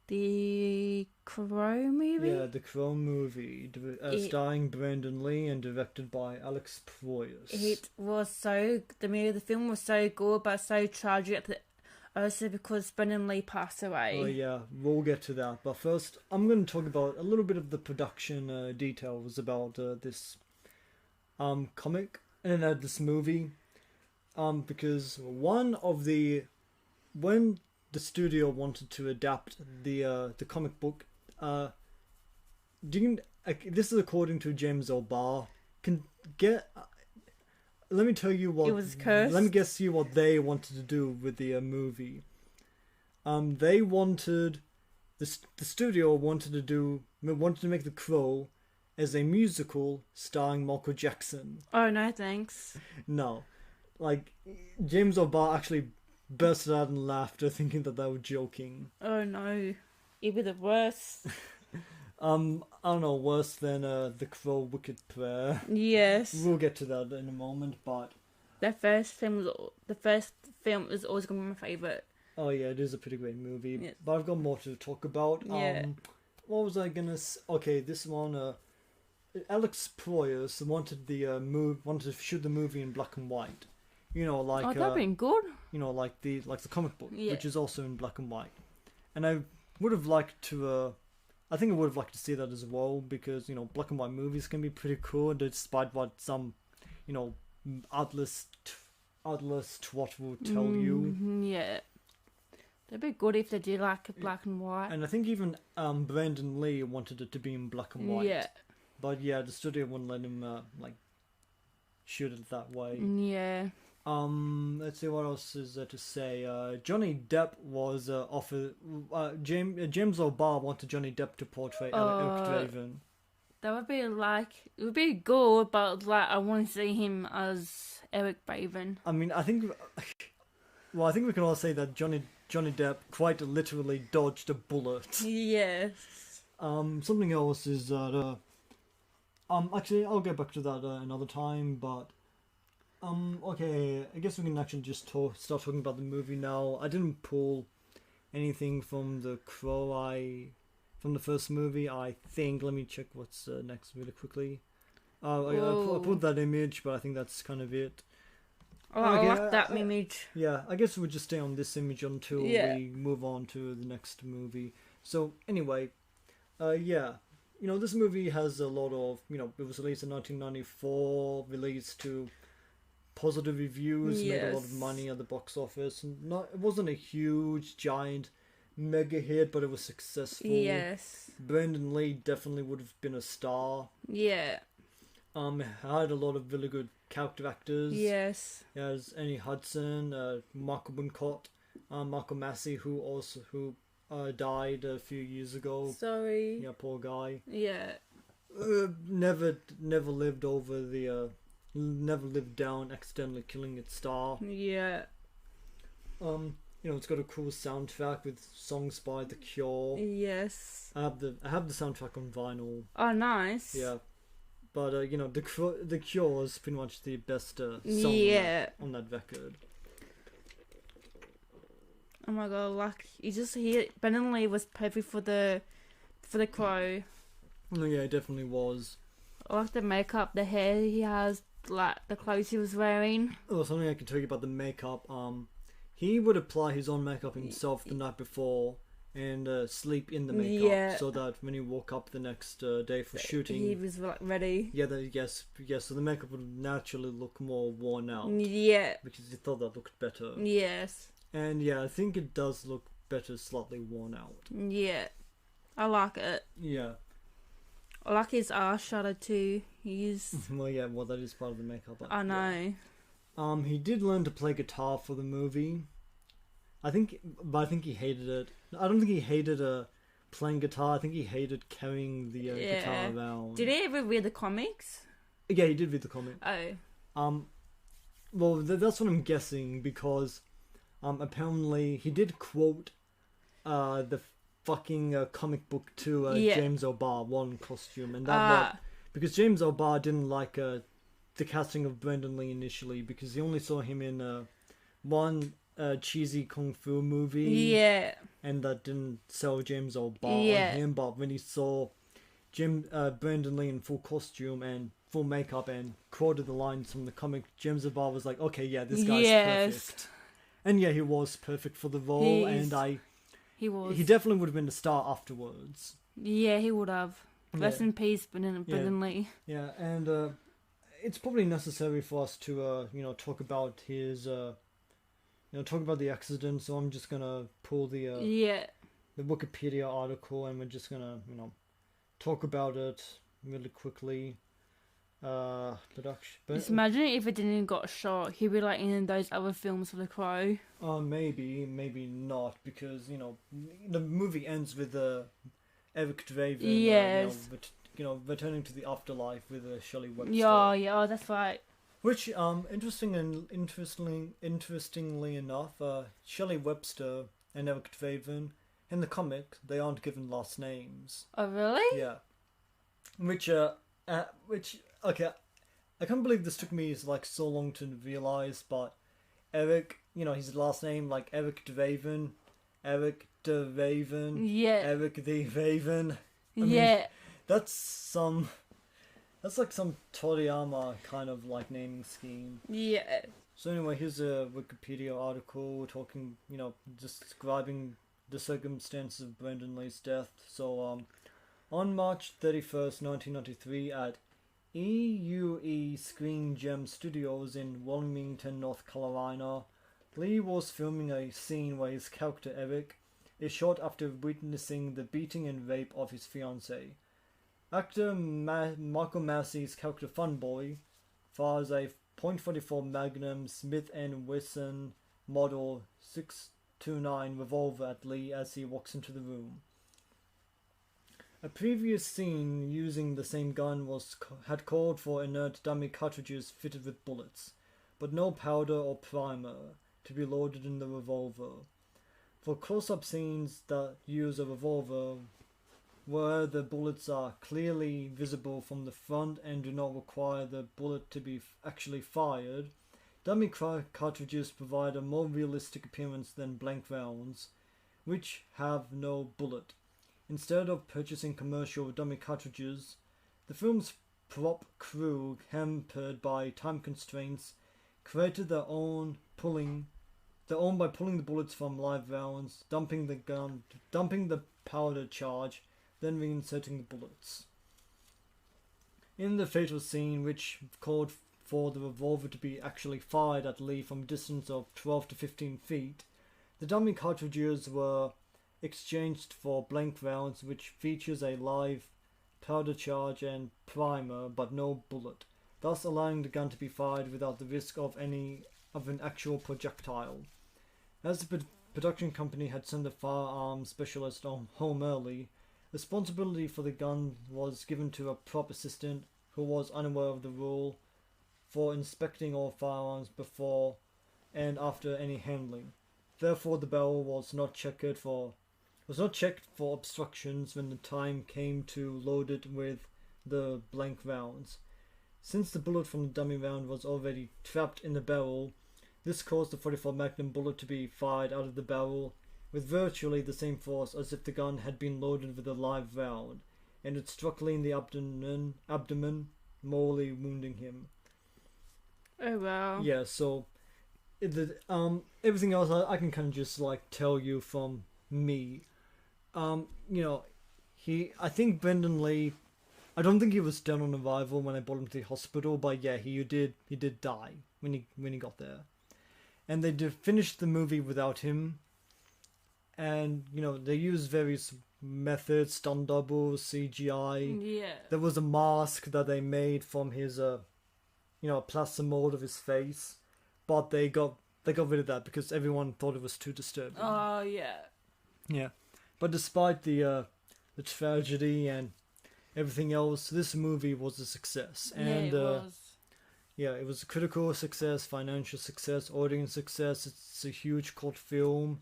The Crow movie? Yeah, the Crow movie, starring Brandon Lee and directed by Alex Proyas. It was the film was so good, but so tragic also because Brandon Lee passed away. Oh yeah, we'll get to that. But first, I'm going to talk about a little bit of the production details about this comic and this movie. Because when the studio wanted to adapt the comic book, this is according to James O'Barr. Let me tell you what. It was cursed. Let me guess you what they wanted to do with the movie. They wanted the studio wanted to make The Crow as a musical starring Michael Jackson. Oh no, thanks. No, like James O'Barr actually bursted out in laughter, thinking that they were joking. Oh no, it'd be the worst. I don't know, worse than The Crow Wicked Prayer. Yes. We'll get to that in a moment, but the first film is always gonna be my favorite. Oh yeah, it is a pretty great movie. Yes. But I've got more to talk about. Yeah. What was I gonna say? Okay, this one. Alex Proyas wanted wanted to shoot the movie in black and white. You know, like that'd been good. You know, like the comic book, Yeah. which is also in black and white. And I would have liked to. I think I would have liked to see that as well, because you know black and white movies can be pretty cool, despite what some, you know, artless twat will tell you. Yeah. It'd be good if they did like a black and white. And I think even Brandon Lee wanted it to be in black and white. Yeah. But yeah, the studio wouldn't let him shoot it that way. Yeah. Let's see what else is there to say. Johnny Depp was offered. James O'Barr wanted Johnny Depp to portray Eric Draven. That would be it would be good, but I want to see him as Eric Draven. I mean, I think we can all say that Johnny Depp quite literally dodged a bullet. Yes. Something else is that actually I'll get back to that another time, but okay, I guess we can actually just start talking about the movie now. I didn't pull anything from The Crow from the first movie, I think. Let me check what's next really quickly. I pulled that image, but I think that's kind of it. Oh, okay, I like that image. Yeah, I guess we'll just stay on this image until we move on to the next movie. So, anyway, yeah. You know, this movie has a lot of, you know, it was released in 1994, released to positive reviews, made a lot of money at the box office. It wasn't a huge, giant, mega hit, but it was successful. Yes. Brandon Lee definitely would have been a star. Yeah. Had a lot of really good character actors. Yes. There's Annie Hudson, Michael Wincott, Michael Massey, who died a few years ago. Sorry. Yeah, poor guy. Yeah. Never lived over the. Never lived down accidentally killing its star. Yeah. You know, it's got a cool soundtrack with songs by The Cure. Yes. I have the soundtrack on vinyl. Oh, nice. Yeah. But you know, The Cure is pretty much the best song on that record. Oh my god, you just hear Brandon Lee was perfect for the Crow. Oh yeah, it definitely was. I like the makeup, the hair he has, like the clothes he was wearing. Oh, something I can tell you about the makeup. He would apply his own makeup himself the night before and sleep in the makeup, so that when he woke up the next day for shooting, he was ready. Yeah, yes. So the makeup would naturally look more worn out. Yeah, because he thought that looked better. Yes. And yeah, I think it does look better, slightly worn out. Yeah, I like it. Yeah. I like his eye shadow too. He's well, that is part of the makeup. I know. Yeah. He did learn to play guitar for the movie. I think he hated it. I don't think he hated playing guitar. I think he hated carrying the guitar around. Did he ever read the comics? Yeah, he did read the comic. Oh. Well, that's what I'm guessing, because apparently he did quote the fucking comic book to James O'Barr, one costume, and that because James O'Barr didn't like the casting of Brandon Lee initially, because he only saw him in one cheesy kung fu movie. Yeah. and that didn't sell James or bar Yeah. on him. But when he saw Brandon Lee in full costume and full makeup and quoted the lines from the comic, James Bar was like, okay, yeah, this guy's perfect. And yeah, he was perfect for the role, He was. He definitely would have been a star afterwards. Yeah, he would have. Rest in peace, Brandon Lee. Yeah, and it's probably necessary for us to talk about his talk about the accident. So I'm just gonna pull the Wikipedia article, and we're just gonna talk about it really quickly. Production. Just imagine if it didn't got shot, he'd be like in those other films for The Crow. Maybe not, because the movie ends with Eric Draven. Yes. Returning to the afterlife with Shelley Webster. Yeah, that's right. Which, interestingly enough, Shelley Webster and Eric Draven, in the comic, they aren't given last names. Oh, really? Yeah. Which, okay, I can't believe this took me so long to realise, but Eric, his last name, Eric DeRaven, Eric DeRaven, Eric the Raven. I mean, that's like some Toriyama kind of naming scheme. Yeah. So anyway, here's a Wikipedia article talking, describing the circumstances of Brandon Lee's death. So, on March 31st, 1993, at EUE Screen Gem Studios in Wilmington, North Carolina, Lee was filming a scene where his character Eric is shot after witnessing the beating and rape of his fiancée. Actor Michael Massey's character Funboy fires a .44 Magnum Smith & Wesson Model 629 revolver at Lee as he walks into the room. A previous scene using the same gun had called for inert dummy cartridges fitted with bullets, but no powder or primer to be loaded in the revolver. For close-up scenes that use a revolver where the bullets are clearly visible from the front and do not require the bullet to be actually fired, dummy cartridges provide a more realistic appearance than blank rounds, which have no bullet. Instead of purchasing commercial dummy cartridges, the film's prop crew, hampered by time constraints, created their own by pulling the bullets from live rounds, dumping the powder charge, then reinserting the bullets. In the fatal scene, which called for the revolver to be actually fired at Lee from a distance of 12 to 15 feet, the dummy cartridges were exchanged for blank rounds, which features a live powder charge and primer, but no bullet, thus allowing the gun to be fired without the risk of an actual projectile. As the production company had sent a firearms specialist home early, responsibility for the gun was given to a prop assistant who was unaware of the rule for inspecting all firearms before and after any handling. Therefore, the barrel was not checked for obstructions when the time came to load it with the blank rounds. Since the bullet from the dummy round was already trapped in the barrel, this caused the .44 Magnum bullet to be fired out of the barrel with virtually the same force as if the gun had been loaded with a live round, and it struck Lee in the abdomen, mortally wounding him. Oh wow. Yeah, so everything else I can kind of just tell you from me. I think Brendan Lee, I don't think he was dead on arrival when I brought him to the hospital, but yeah, he did die when he got there. And they finished the movie without him. And, they used various methods, stunt doubles, CGI. Yeah. There was a mask that they made from his, a plaster mold of his face. But they got rid of that because everyone thought it was too disturbing. Oh, yeah. Yeah. But despite the tragedy and everything else, this movie was a success. And, yeah, it was. Yeah, it was a critical success, financial success, audience success. It's a huge cult film.